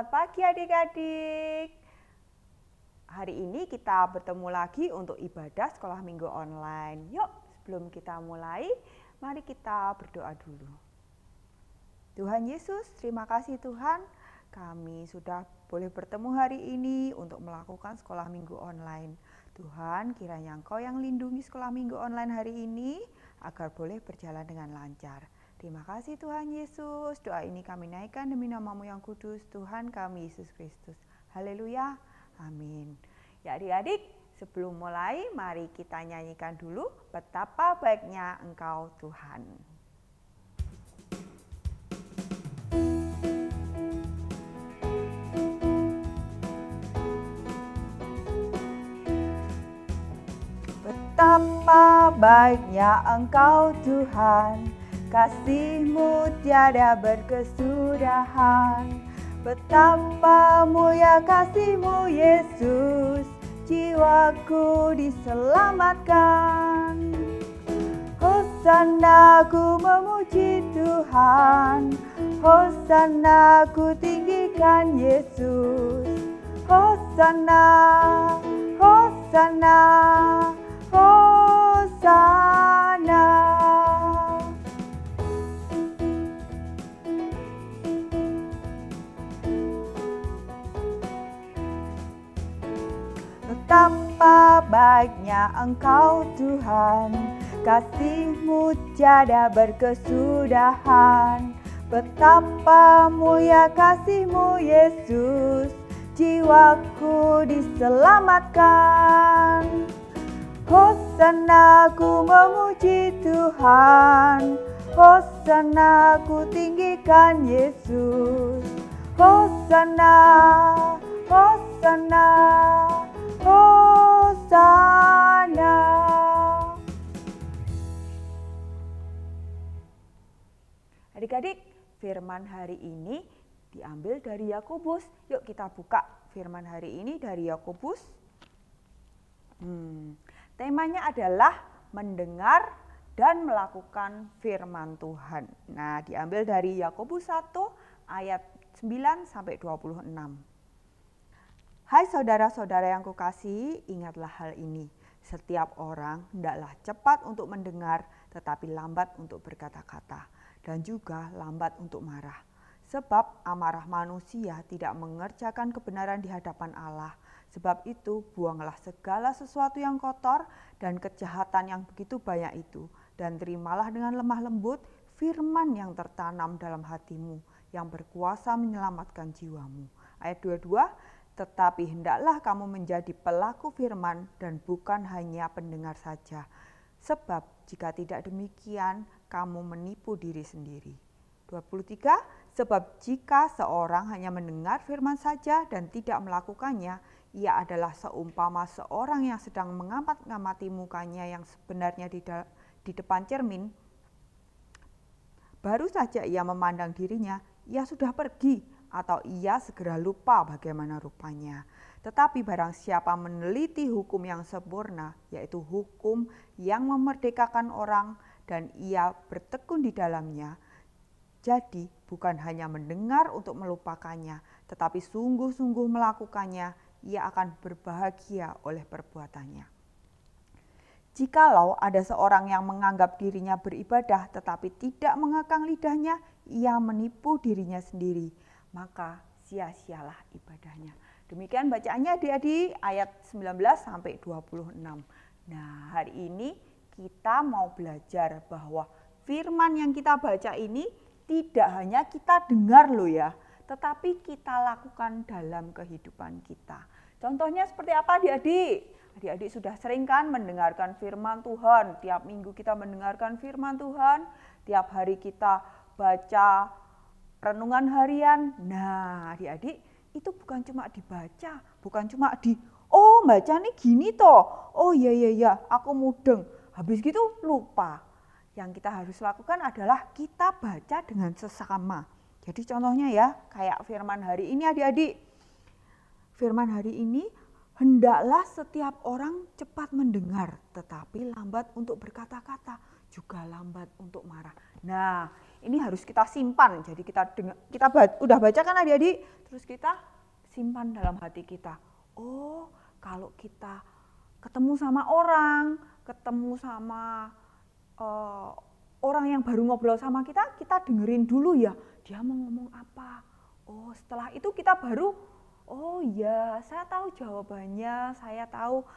Selamat pagi adik-adik. Hari ini kita bertemu lagi untuk ibadah sekolah minggu online. Yuk, sebelum kita mulai, mari kita berdoa dulu. Tuhan Yesus, terima kasih Tuhan, kami sudah boleh bertemu hari ini untuk melakukan sekolah minggu online. Tuhan, kiranya Engkau yang lindungi sekolah minggu online hari ini agar boleh berjalan dengan lancar. Terima kasih Tuhan Yesus, doa ini kami naikkan demi nama-Mu yang kudus, Tuhan kami Yesus Kristus. Haleluya, amin. Ya adik-adik, sebelum mulai mari kita nyanyikan dulu Betapa Baiknya Engkau Tuhan. Betapa baiknya Engkau Tuhan, kasih-Mu tiada berkesudahan. Betapa mulia kasih-Mu Yesus, jiwaku diselamatkan. Hosana ku memuji Tuhan, Hosana ku tinggikan Yesus. Hosana, Hosana, Hosana. Betapa baiknya Engkau Tuhan, kasih-Mu tiada berkesudahan. Betapa mulia kasih-Mu Yesus, jiwaku diselamatkan. Hosana ku memuji Tuhan, Hosana ku tinggikan Yesus. Hosana, Hosana, Hosana. Adik-adik, firman hari ini diambil dari Yakobus. Yuk kita buka firman hari ini dari Yakobus. Temanya adalah mendengar dan melakukan firman Tuhan. Nah, diambil dari Yakobus 1 ayat 9 sampai 26. Hai saudara-saudara yang kukasihi, ingatlah hal ini. Setiap orang hendaklah cepat untuk mendengar, tetapi lambat untuk berkata-kata, dan juga lambat untuk marah. Sebab amarah manusia tidak mengerjakan kebenaran di hadapan Allah. Sebab itu buanglah segala sesuatu yang kotor dan kejahatan yang begitu banyak itu, dan terimalah dengan lemah lembut firman yang tertanam dalam hatimu, yang berkuasa menyelamatkan jiwamu. Ayat 22, tetapi hendaklah kamu menjadi pelaku firman dan bukan hanya pendengar saja. Sebab jika tidak demikian, kamu menipu diri sendiri. 23, sebab jika seorang hanya mendengar firman saja dan tidak melakukannya, ia adalah seumpama seorang yang sedang mengamati mukanya yang sebenarnya di depan cermin. Baru saja ia memandang dirinya, ia sudah pergi, atau ia segera lupa bagaimana rupanya. Tetapi barang siapa meneliti hukum yang sempurna, yaitu hukum yang memerdekakan orang, dan ia bertekun di dalamnya, jadi bukan hanya mendengar untuk melupakannya, tetapi sungguh-sungguh melakukannya, ia akan berbahagia oleh perbuatannya. Jikalau ada seorang yang menganggap dirinya beribadah tetapi tidak mengekang lidahnya, ia menipu dirinya sendiri, maka sia-sialah ibadahnya. Demikian bacaannya adik-adik, ayat 19 sampai 26. Nah, hari ini kita mau belajar bahwa firman yang kita baca ini tidak hanya kita dengar loh ya, tetapi kita lakukan dalam kehidupan kita. Contohnya seperti apa adik-adik? Adik-adik sudah sering kan mendengarkan firman Tuhan. Tiap minggu kita mendengarkan firman Tuhan. Tiap hari kita baca renungan harian. Nah adik-adik, itu bukan cuma dibaca. Bukan cuma baca nih gini toh. Oh iya, aku mudeng. Habis gitu lupa. Yang kita harus lakukan adalah kita baca dengan sesama. Jadi contohnya ya, kayak firman hari ini adik-adik. Firman hari ini, hendaklah setiap orang cepat mendengar, tetapi lambat untuk berkata-kata, juga lambat untuk marah. Nah, ini harus kita simpan. Jadi kita udah baca kan adik-adik, Terus kita simpan dalam hati kita. Oh, kalau kita ketemu sama orang, ketemu sama orang yang baru ngobrol sama kita dengerin dulu ya, dia mau ngomong apa. Oh, setelah itu kita baru, oh ya, saya tahu jawabannya, saya tahu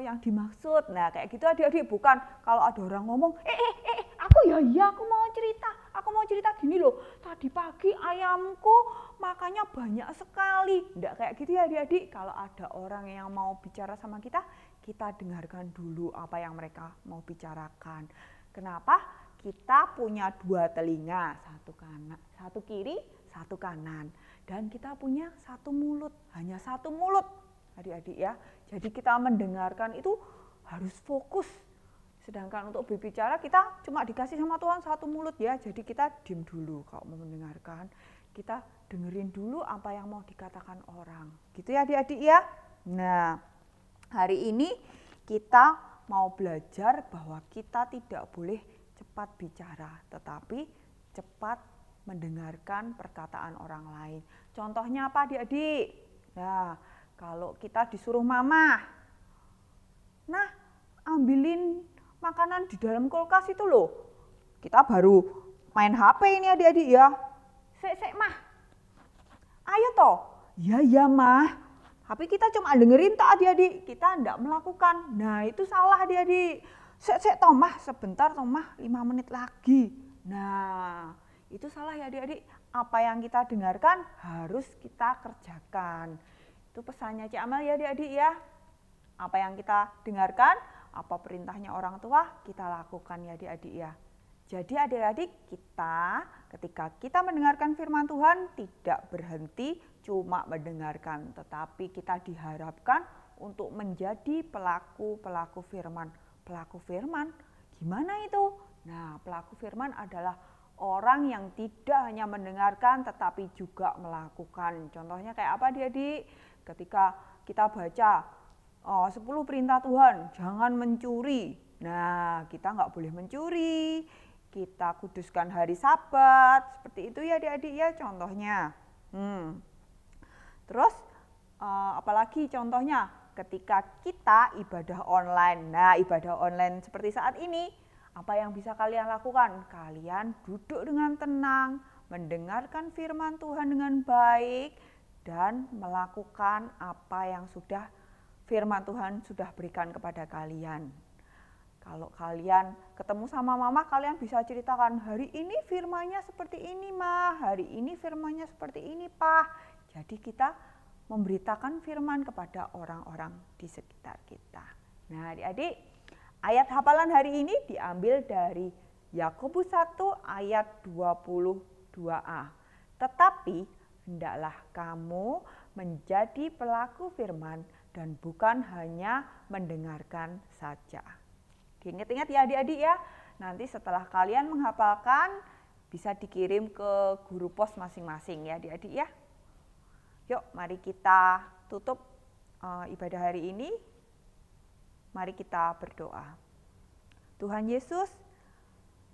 yang dimaksud. Nah, kayak gitu adik-adik, bukan kalau ada orang ngomong, aku mau cerita gini loh, tadi pagi ayamku makannya banyak sekali. Nggak kayak gitu ya adik-adik. Kalau ada orang yang mau bicara sama kita dengarkan dulu apa yang mereka mau bicarakan. Kenapa? Kita punya dua telinga, satu kiri, satu kanan. Dan kita punya satu mulut, hanya satu mulut adik-adik ya. Jadi kita mendengarkan itu harus fokus. Sedangkan untuk berbicara kita cuma dikasih sama Tuhan satu mulut ya. Jadi kita diam dulu kalau mau mendengarkan. Kita dengerin dulu apa yang mau dikatakan orang. Gitu ya adik-adik ya. Nah, hari ini kita mau belajar bahwa kita tidak boleh cepat bicara, tetapi cepat mendengarkan perkataan orang lain. Contohnya apa adik-adik? Nah, kalau kita disuruh mama, nah ambilin makanan di dalam kulkas itu loh. Kita baru main HP ini adik-adik ya. Sek mah, ayo toh. Ya mah. Tapi kita cuma dengerin tak adik-adik, kita enggak melakukan. Nah itu salah adik-adik. Sek Tomah sebentar Tomah 5 menit lagi. Nah itu salah ya adik-adik. Apa yang kita dengarkan harus kita kerjakan. Itu pesannya Cik Amel ya adik-adik ya. Apa yang kita dengarkan, apa perintahnya orang tua, kita lakukan ya adik-adik ya. Jadi adik-adik kita ketika kita mendengarkan firman Tuhan tidak berhenti cuma mendengarkan, tetapi kita diharapkan untuk menjadi pelaku firman. Pelaku firman gimana itu? Nah, pelaku firman adalah orang yang tidak hanya mendengarkan tetapi juga melakukan. Contohnya kayak apa adik-adik? Ketika kita baca 10 perintah Tuhan, jangan mencuri. Nah, kita nggak boleh mencuri. Kita kuduskan hari Sabat, seperti itu ya adik-adik ya contohnya. Terus apalagi contohnya ketika kita ibadah online. Nah ibadah online seperti saat ini, apa yang bisa kalian lakukan? Kalian duduk dengan tenang, mendengarkan firman Tuhan dengan baik, dan melakukan apa yang sudah firman Tuhan sudah berikan kepada kalian. Kalau kalian ketemu sama mama, kalian bisa ceritakan, hari ini firmannya seperti ini mah, hari ini firmannya seperti ini pak. Jadi kita memberitakan firman kepada orang-orang di sekitar kita. Nah adik-adik, ayat hafalan hari ini diambil dari Yakobus 1 ayat 22a. Tetapi hendaklah kamu menjadi pelaku firman dan bukan hanya mendengarkan saja. Ingat-ingat ya adik-adik ya, nanti setelah kalian menghafalkan bisa dikirim ke guru pos masing-masing ya adik-adik ya. Yuk mari kita tutup ibadah hari ini, mari kita berdoa. Tuhan Yesus,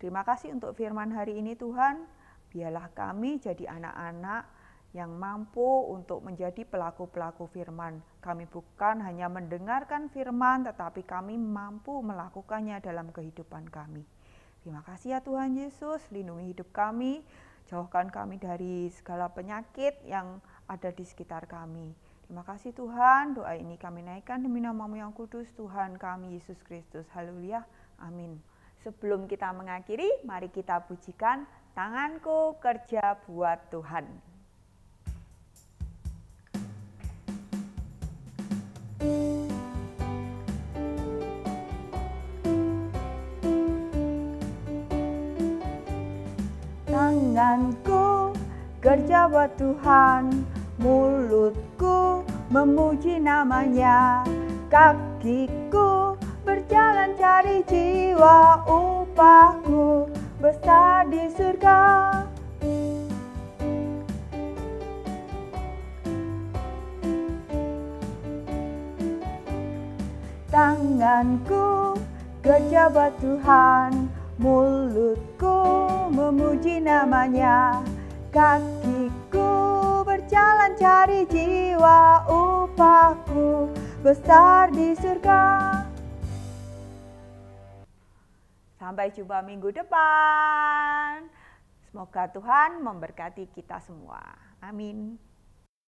terima kasih untuk firman hari ini Tuhan, biarlah kami jadi anak-anak yang mampu untuk menjadi pelaku-pelaku firman. Kami bukan hanya mendengarkan firman, tetapi kami mampu melakukannya dalam kehidupan kami. Terima kasih ya Tuhan Yesus, lindungi hidup kami, jauhkan kami dari segala penyakit yang ada di sekitar kami. Terima kasih Tuhan, doa ini kami naikkan demi nama-Mu yang kudus, Tuhan kami Yesus Kristus. Haleluya, amin. Sebelum kita mengakhiri, mari kita pujikan Tanganku Kerja Buat Tuhan. Tanganku kerja buat Tuhan, mulutku memuji namanya, kakiku berjalan cari jiwa, upahku besar di surga. Tanganku kerja buat Tuhan, mulutku memuji namanya, kakiku berjalan mencari jiwa, upahku besar di surga. Sampai jumpa minggu depan. Semoga Tuhan memberkati kita semua. Amin.